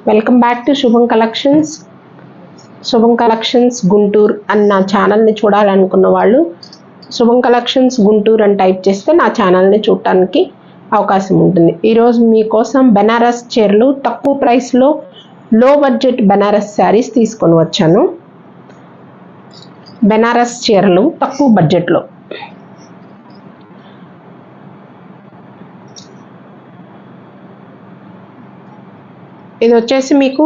Welcome back to శుభం collections. శుభం collections Guntur అని నా ఛానల్ని చూడాలనుకున్న వాళ్ళు శుభం కలెక్షన్స్ గుంటూరు అని టైప్ చేస్తే నా ఛానల్ని చూడటానికి అవకాశం ఉంటుంది. ఈరోజు మీకోసం బెనారస్ చీరలు తక్కువ ప్రైస్లో లో బడ్జెట్ బెనారస్ శారీస్ తీసుకొని వచ్చాను. బెనారస్ చీరలు తక్కువ బడ్జెట్లో. ఇది వచ్చేసి మీకు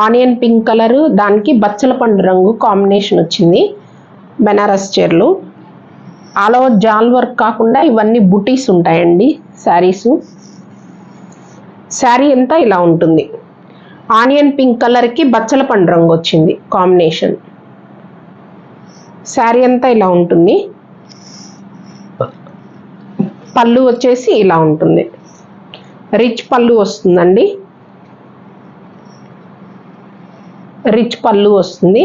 ఆనియన్ పింక్ కలర్, దానికి బచ్చల పండు రంగు కాంబినేషన్ వచ్చింది. బెనారస్ చీరలు ఆల్ ఓవర్ జాల్ వర్క్ కాకుండా ఇవన్నీ బుటీస్ ఉంటాయండి. శారీ అంతా ఇలా ఉంటుంది. ఆనియన్ పింక్ కలర్కి బచ్చల పండు రంగు వచ్చింది కాంబినేషన్. శారీ అంతా ఇలా ఉంటుంది. పళ్ళు వచ్చేసి ఇలా ఉంటుంది. రిచ్ పళ్ళు వస్తుందండి. రిచ్ పళ్ళు వస్తుంది.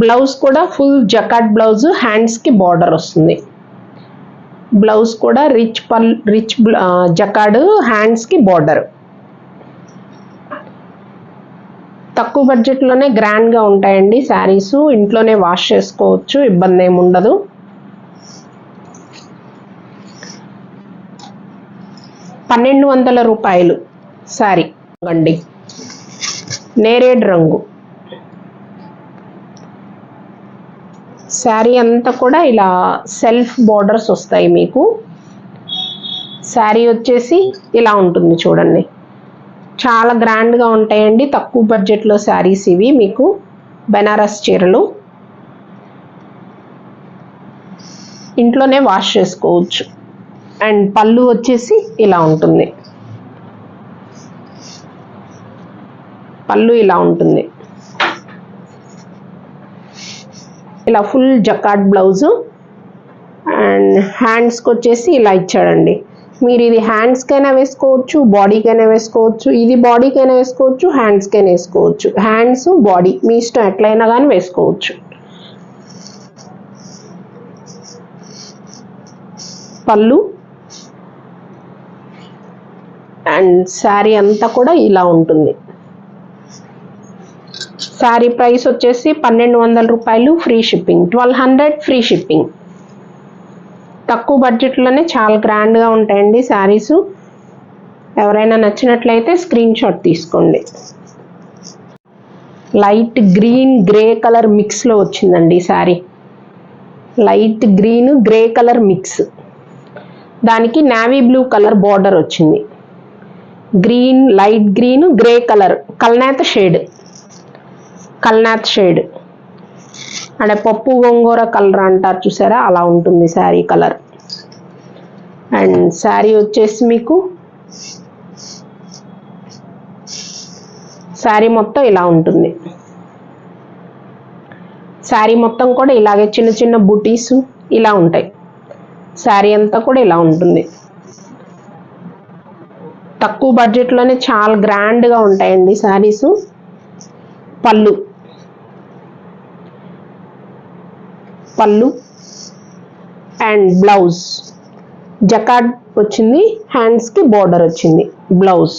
బ్లౌజ్ కూడా ఫుల్ జకాట్ బ్లౌజ్, హ్యాండ్స్కి బార్డర్ వస్తుంది. బ్లౌజ్ కూడా రిచ్ జకాడ్, హ్యాండ్స్కి బార్డర్. తక్కువ బడ్జెట్లోనే గ్రాండ్గా ఉంటాయండి శారీస్. ఇంట్లోనే వాష్ చేసుకోవచ్చు, ఇబ్బంది ఏమి ఉండదు. ₹1200 శారీ అండి. నేరేడ్ రంగు శారీ అంతా కూడా ఇలా సెల్ఫ్ బోర్డర్స్ వస్తాయి మీకు. శారీ వచ్చేసి ఇలా ఉంటుంది చూడండి. చాలా గ్రాండ్గా ఉంటాయండి తక్కువ బడ్జెట్లో శారీస్ ఇవి మీకు. బెనారస్ చీరలు ఇంట్లోనే వాష్ చేసుకోవచ్చు. అండ్ పళ్ళు వచ్చేసి ఇలా ఉంటుంది. పళ్ళు ఇలా ఉంటుంది. ఇలా ఫుల్ జకాట్ బ్లౌజు. అండ్ హ్యాండ్స్కి వచ్చేసి ఇలా ఇచ్చాడండి. మీరు ఇది హ్యాండ్స్కైనా వేసుకోవచ్చు, బాడీకైనా వేసుకోవచ్చు. ఇది బాడీకైనా వేసుకోవచ్చు, హ్యాండ్స్కైనా వేసుకోవచ్చు. హ్యాండ్స్ బాడీ మీ ఇష్టం, ఎట్లయినా కానీ వేసుకోవచ్చు. పళ్ళు అండ్ శారీ అంతా కూడా ఇలా ఉంటుంది. శారీ ప్రైస్ వచ్చేసి ₹1200 ఫ్రీ షిప్పింగ్. 1200 free shipping. తక్కువ బడ్జెట్లోనే చాలా గ్రాండ్గా ఉంటాయండి శారీస్. ఎవరైనా నచ్చినట్లయితే స్క్రీన్ షాట్ తీసుకోండి. లైట్ గ్రీన్ గ్రే కలర్ మిక్స్లో వచ్చిందండి sari. Light green grey colour mix, దానికి నావీ బ్లూ కలర్ బార్డర్ వచ్చింది. Green, light green, grey colour, కల్నేత షేడ్ అంటే పప్పు గోంగూర కలర్ అంటారు చూసారా, అలా ఉంటుంది శారీ కలర్. అండ్ శారీ వచ్చేసి మీకు శారీ మొత్తం ఇలా ఉంటుంది. శారీ మొత్తం కూడా ఇలాగే చిన్న చిన్న బుటీస్ ఇలా ఉంటాయి. శారీ అంతా కూడా ఇలా ఉంటుంది. తక్కువ బడ్జెట్లోనే చాలా గ్రాండ్గా ఉంటాయండి శారీస్. పళ్ళు అండ్ బ్లౌజ్ జకాడ్ వచ్చింది, హ్యాండ్స్కి బార్డర్ వచ్చింది. బ్లౌజ్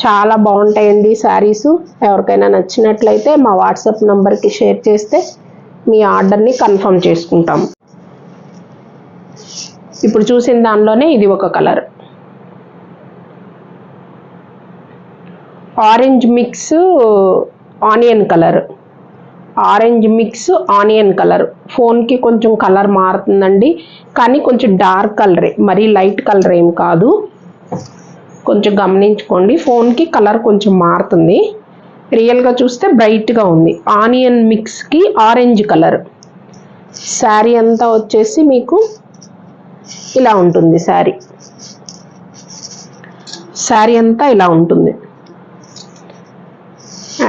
చాలా బాగుంటాయండి శారీస్. ఎవరికైనా నచ్చినట్లయితే మా వాట్సాప్ నంబర్కి షేర్ చేస్తే మీ ఆర్డర్ని కన్ఫర్మ్ చేసుకుంటాం. ఇప్పుడు చూసిన దానిలోనే ఇది ఒక colour. Orange mix onion colour. Orange mix onion colour. ఫోన్కి కొంచెం కలర్ మారుతుందండి, కానీ కొంచెం డార్క్ కలరే, మరీ లైట్ కలర్ ఏం కాదు. కొంచెం గమనించుకోండి, ఫోన్కి కలర్ కొంచెం మారుతుంది. రియల్గా చూస్తే బ్రైట్గా ఉంది. ఆనియన్ మిక్స్కి ఆరెంజ్ కలర్. శారీ అంతా వచ్చేసి మీకు ఇలా ఉంటుంది. శారీ అంతా ఇలా ఉంటుంది.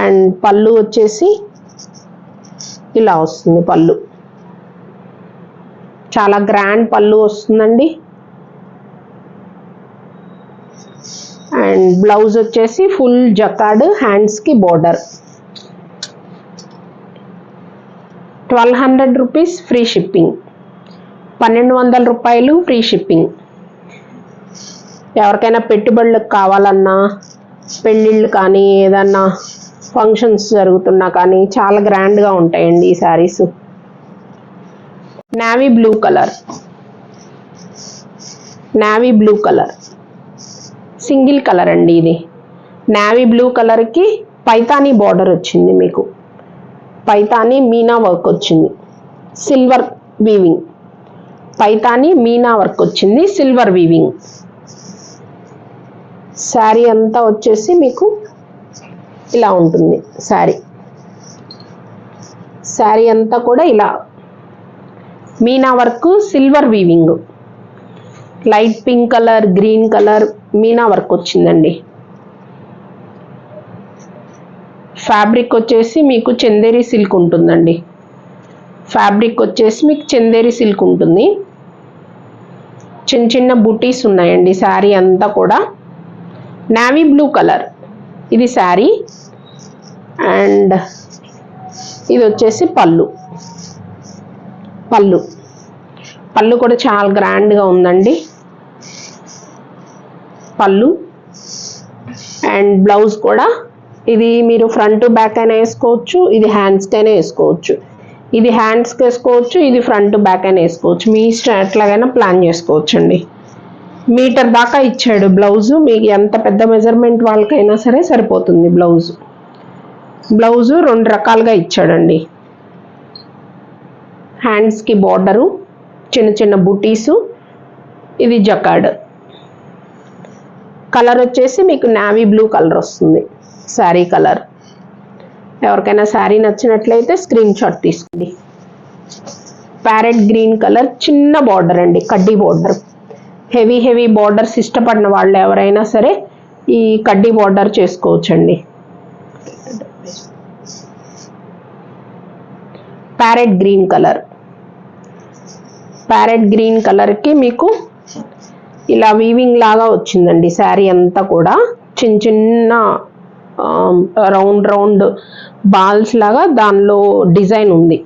అండ్ పళ్ళు వచ్చేసి ఇలా వస్తుంది. పళ్ళు చాలా గ్రాండ్ పళ్ళు వస్తుందండి. అండ్ బ్లౌజ్ వచ్చేసి ఫుల్ జకాడ్, హ్యాండ్స్కి border. ₹1200 free shipping. ₹1200 free shipping. ఎవరికైనా పెట్టుబడులకు కావాలన్నా, పెళ్ళిళ్ళు కానీ ఏదన్నా ఫంక్షన్స్ జరుగుతున్నా కానీ చాలా గ్రాండ్గా ఉంటాయండి ఈ saris. Navy blue colour, navy blue colour single colour అండి. ఇది నావీ బ్లూ కలర్కి పైతానీ బార్డర్ వచ్చింది, మీకు పైతానీ మీనా వర్క్ వచ్చింది, silver weaving. Paithani Meena work వచ్చింది, సిల్వర్ వీవింగ్. శారీ అంతా వచ్చేసి మీకు ఇలా ఉంటుంది. శారీ అంతా కూడా ఇలా Meena work, silver weaving. Light pink colour, green colour Meena work వచ్చిందండి. ఫ్యాబ్రిక్ వచ్చేసి మీకు చందేరి సిల్క్ ఉంటుందండి. ఫ్యాబ్రిక్ వచ్చేసి మీకు చందేరి సిల్క్ ఉంటుంది. చిన్న చిన్న బుటీస్ ఉన్నాయండి శారీ అంతా కూడా. నావీ బ్లూ కలర్ ఇది శారీ. అండ్ ఇది వచ్చేసి పళ్ళు. పళ్ళు కూడా చాలా గ్రాండ్గా ఉందండి పళ్ళు. అండ్ బ్లౌజ్ కూడా ఇది మీరు ఫ్రంట్ బ్యాక్ అయినా వేసుకోవచ్చు, ఇది హ్యాండ్స్కి అయినా వేసుకోవచ్చు. ఇది హ్యాండ్స్కి వేసుకోవచ్చు, ఇది ఫ్రంట్ బ్యాక్ అయినా వేసుకోవచ్చు. మీ ఇష్టం ఎట్లాగైనా ప్లాన్ చేసుకోవచ్చు అండి. మీటర్ దాకా ఇచ్చాడు బ్లౌజు. మీకు ఎంత పెద్ద మెజర్మెంట్ వాళ్ళకైనా సరే సరిపోతుంది బ్లౌజు. బ్లౌజు 2 రకాలుగా ఇచ్చాడండి. హ్యాండ్స్కి బార్డరు, చిన్న చిన్న బుటీసు, ఇది జకార్డ్. కలర్ వచ్చేసి మీకు నావీ బ్లూ కలర్ వస్తుంది శారీ కలర్. ఎవరికైనా శారీ నచ్చినట్లయితే స్క్రీన్ షాట్ తీసుకోండి. ప్యారెట్ గ్రీన్ కలర్ చిన్న బార్డర్ అండి, కడ్డీ బార్డర్. హెవీ బార్డర్స్ ఇష్టపడిన వాళ్ళు ఎవరైనా సరే ఈ కడ్డీ బార్డర్ చేసుకోవచ్చండి. ప్యారెట్ గ్రీన్ కలర్కి మీకు ఇలా వీవింగ్ లాగా వచ్చిందండి శారీ అంతా కూడా. చిన్న చిన్న రౌండ్ బాల్స్ లాగా దానిలో డిజైన్ ఉంది.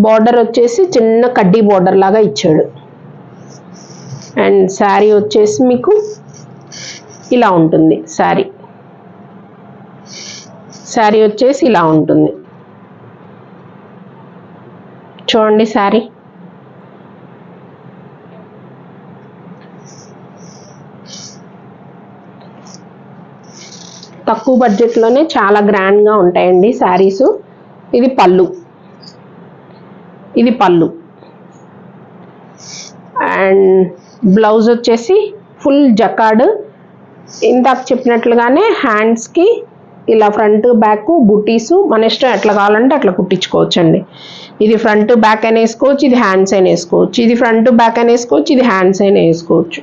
బార్డర్ వచ్చేసి చిన్న కడ్డీ బార్డర్ లాగా ఇచ్చాడు. అండ్ శారీ వచ్చేసి మీకు ఇలా ఉంటుంది. శారీ వచ్చేసి ఇలా ఉంటుంది చూడండి. శారీ తక్కువ బడ్జెట్లోనే చాలా గ్రాండ్గా ఉంటాయండి శారీస్. ఇది పళ్ళు. అండ్ బ్లౌజ్ వచ్చేసి ఫుల్ జకార్డ్. ఇందాక చెప్పినట్లుగానే హ్యాండ్స్కి ఇలా ఫ్రంట్ బ్యాక్ బుటీసు మన ఇష్టం ఎట్లా కావాలంటే అట్లా కుట్టించుకోవచ్చండి. ఇది ఫ్రంట్ బ్యాక్ అయినా వేసుకోవచ్చు, ఇది హ్యాండ్స్ అయినా వేసుకోవచ్చు. ఇది ఫ్రంట్ బ్యాక్ అయినా వేసుకోవచ్చు, ఇది హ్యాండ్స్ అయినా వేసుకోవచ్చు.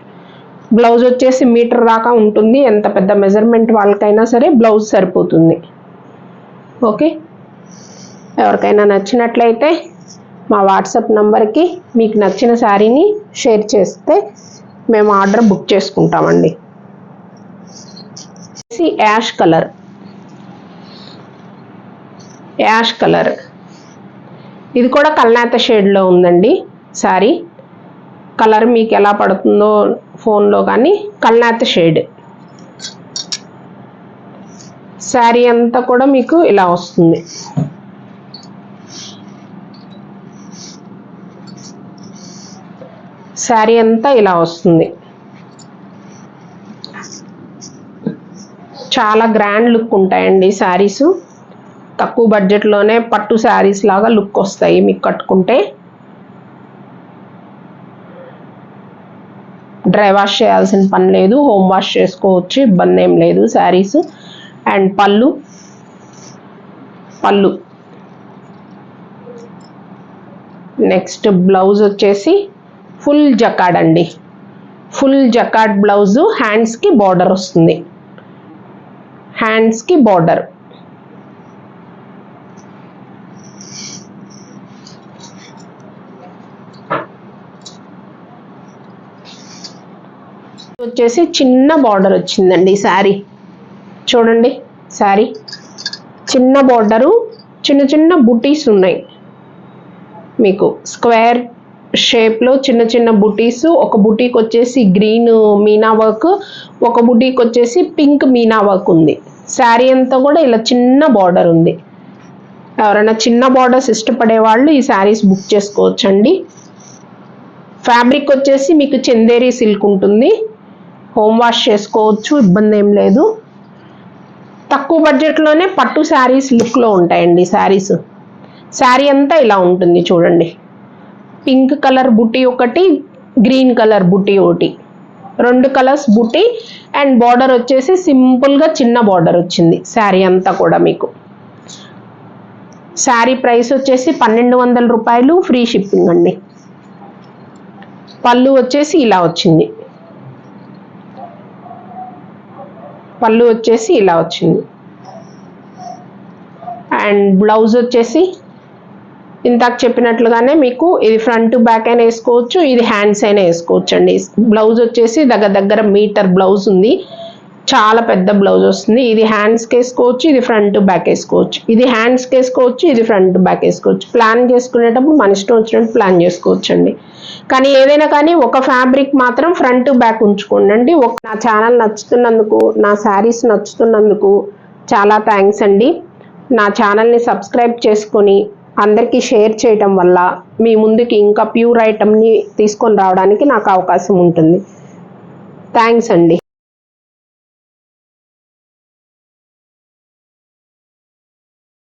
బ్లౌజ్ వచ్చేసి మీటర్ దాకా ఉంటుంది. ఎంత పెద్ద మెజర్మెంట్ వాళ్ళకైనా సరే బ్లౌజ్ సరిపోతుంది. ఓకే, ఎవరికైనా నచ్చినట్లయితే మా వాట్సాప్ నంబర్కి మీకు నచ్చిన శారీని షేర్ చేస్తే మేము ఆర్డర్ బుక్ చేసుకుంటామండి. యాష్ కలర్ ఇది కూడా కల్నేత షేడ్లో ఉందండి శారీ. కలర్ మీకు ఎలా పడుతుందో ఫోన్లో కానీ కల్నేత షేడ్. శారీ అంతా కూడా మీకు ఇలా వస్తుంది. శారీ అంతా ఇలా వస్తుంది. చాలా గ్రాండ్ లుక్ ఉంటాయండి శారీస్. తక్కువ బడ్జెట్లోనే పట్టు శారీస్ లాగా లుక్ వస్తాయి మీకు కట్టుకుంటే. డ్రై వాష్ చేయాల్సిన పని లేదు, హోమ్ వాష్ చేసుకోవచ్చు, ఇబ్బంది ఏం లేదు శారీస్. అండ్ పళ్ళు నెక్స్ట్ బ్లౌజ్ వచ్చేసి ఫుల్ జకార్డ్ అండి. Full jacquard blouse. హ్యాండ్స్కి బార్డర్ వస్తుంది. హ్యాండ్స్కి బార్డర్. వచ్చేసి చిన్న బార్డర్ వచ్చిందండి శారీ. చూడండి శారీ చిన్న బార్డరు, చిన్న చిన్న బుటీస్ ఉన్నాయి మీకు. స్క్వేర్ షేప్లో చిన్న చిన్న బుటీస్, ఒక బుటీకి వచ్చేసి గ్రీన్ మీనా వర్క్, ఒక బుటీకి వచ్చేసి పింక్ మీనా వర్క్ ఉంది. శారీ అంతా కూడా ఇలా చిన్న బార్డర్ ఉంది. ఎవరైనా చిన్న బార్డర్స్ ఇష్టపడే వాళ్ళు ఈ శారీస్ బుక్ చేసుకోవచ్చండి. ఫ్యాబ్రిక్ వచ్చేసి మీకు చందేరి సిల్క్ ఉంటుంది. హోమ్ వాష్ చేసుకోవచ్చు, ఇబ్బంది ఏం లేదు. తక్కువ బడ్జెట్లోనే పట్టు శారీస్ లుక్లో ఉంటాయండి శారీస్. శారీ అంతా ఇలా ఉంటుంది చూడండి. పింక్ కలర్ బుటీ ఒకటి, గ్రీన్ కలర్ బుటీ ఒకటి, 2 కలర్స్ బుటీ అండ్ బార్డర్ వచ్చేసి సింపుల్గా చిన్న బార్డర్ వచ్చింది శారీ అంతా కూడా మీకు. శారీ ప్రైస్ వచ్చేసి 1200 రూపాయలు, ఫ్రీ షిప్పింగ్ అండి. పళ్ళు వచ్చేసి ఇలా వచ్చింది. పళ్ళు వచ్చేసి ఇలా వచ్చింది. అండ్ బ్లౌజ్ వచ్చేసి ఇందాక చెప్పినట్లుగానే మీకు ఇది ఫ్రంట్ బ్యాక్ అయినా వేసుకోవచ్చు, ఇది హ్యాండ్స్ అయినా వేసుకోవచ్చు అండి. బ్లౌజ్ వచ్చేసి దగ్గర మీటర్ బ్లౌజ్ ఉంది. చాలా పెద్ద బ్లౌజ్ వస్తుంది. ఇది హ్యాండ్స్కి వేసుకోవచ్చు, ఇది ఫ్రంట్ బ్యాక్ వేసుకోవచ్చు. ఇది హ్యాండ్స్కి వేసుకోవచ్చు, ఇది ఫ్రంట్ బ్యాక్ వేసుకోవచ్చు. ప్లాన్ చేసుకునేటప్పుడు మన ఇష్టం వచ్చినట్టు ప్లాన్ చేసుకోవచ్చు అండి. కానీ ఏదైనా కానీ ఒక ఫ్యాబ్రిక్ మాత్రం ఫ్రంట్ బ్యాక్ ఉంచుకోండి. నా ఛానల్ నచ్చుతున్నందుకు, నా శారీస్ నచ్చుతున్నందుకు చాలా థ్యాంక్స్ అండి. నా ఛానల్ని సబ్స్క్రైబ్ చేసుకొని అందరికీ షేర్ చేయటం వల్ల మీ ముందుకి ఇంకా ప్యూర్ ఐటమ్ని తీసుకొని రావడానికి నాకు అవకాశం ఉంటుంది. థ్యాంక్స్ అండి.